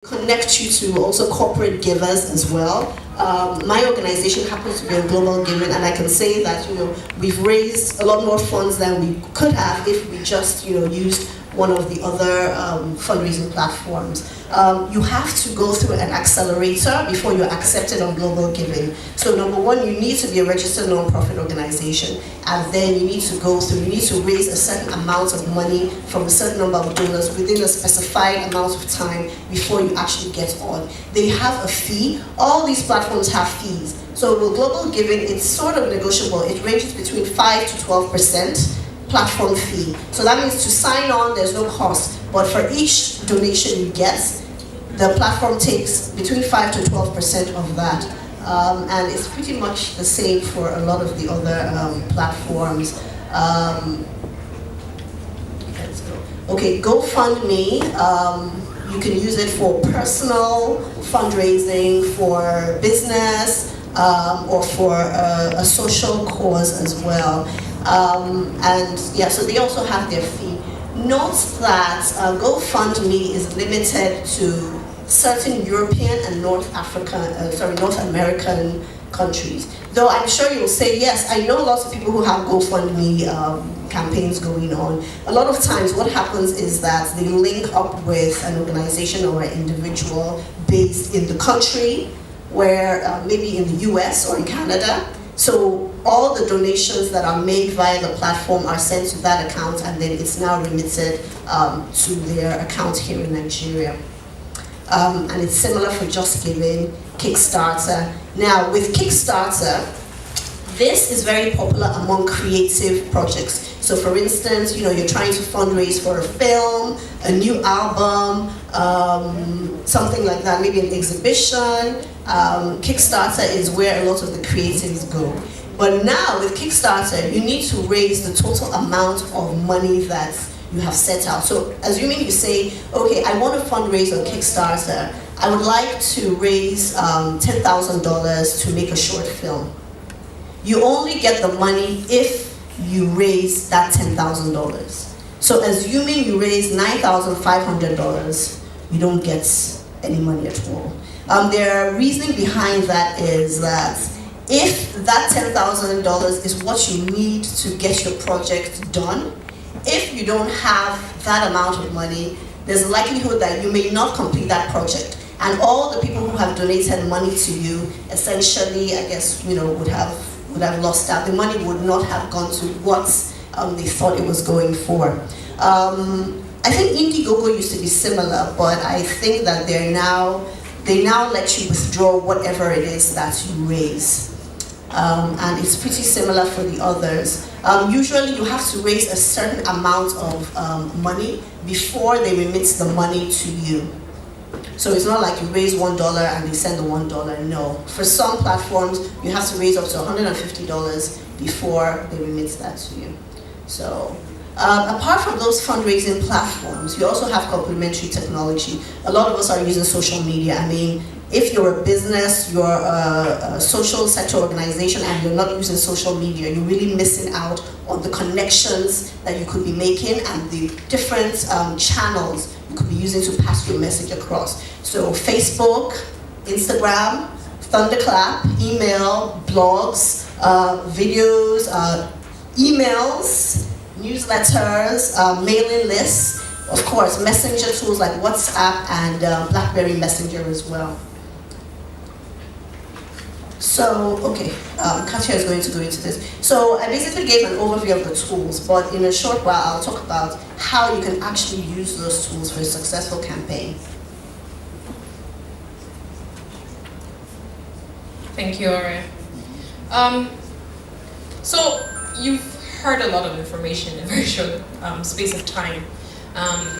connect you to also corporate givers as well. My organization happens to be in global giving, and I can say that we've raised a lot more funds than we could have if we just used one of the other fundraising platforms. You have to go through an accelerator before you're accepted on global giving. So number one, you need to be a registered non-profit organization, and then you need to raise a certain amount of money from a certain number of donors within a specified amount of time before you actually get on. They have a fee. All these platforms have fees. So with global giving, it's sort of negotiable. It ranges between 5 to 12% platform fee. So that means to sign on, there's no cost, but for each donation you get, the platform takes between 5 to 12% of that. And it's pretty much the same for a lot of the other platforms. Let's go. Okay, GoFundMe, you can use it for personal fundraising, for business, or for a social cause as well. So they also have their fee. Note that GoFundMe is limited to certain European and North American countries. Though I'm sure you'll say, yes, I know lots of people who have GoFundMe campaigns going on. A lot of times what happens is that they link up with an organization or an individual based in the country, where maybe in the US or in Canada. So all the donations that are made via the platform are sent to that account, and then it's now remitted to their account here in Nigeria. And it's similar for Just Giving, Kickstarter. Now with Kickstarter, this is very popular among creative projects. So for instance, you're trying to fundraise for a film, a new album, something like that, maybe an exhibition. Kickstarter is where a lot of the creatives go. But now with Kickstarter, you need to raise the total amount of money that you have set out. So assuming you say, okay, I want to fundraise on Kickstarter, I would like to raise $10,000 to make a short film. You only get the money if you raise that $10,000. So assuming you raise $9,500, you don't get any money at all. Their reasoning behind that is that if that $10,000 is what you need to get your project done, if you don't have that amount of money, there's a likelihood that you may not complete that project. And all the people who have donated money to you, essentially, I guess, would have lost out. The money would not have gone to what they thought it was going for. I think Indiegogo used to be similar, but I think that they now let you withdraw whatever it is that you raise. And it's pretty similar for the others. Usually you have to raise a certain amount of money before they remit the money to you. So it's not like you raise $1 and they send the $1, no. For some platforms, you have to raise up to $150 before they remit that to you. So apart from those fundraising platforms, you also have complementary technology. A lot of us are using social media. I mean, if you're a business, you're a social sector organization, and you're not using social media, you're really missing out on the connections that you could be making and the different channels you could be using to pass your message across. So Facebook, Instagram, Thunderclap, email, blogs, videos, emails, newsletters, mailing lists, of course, messenger tools like WhatsApp and BlackBerry Messenger as well. So, okay, Katia is going to go into this. So I basically gave an overview of the tools, but in a short while I'll talk about how you can actually use those tools for a successful campaign. Thank you, Ore. So you've heard a lot of information in a very short space of time.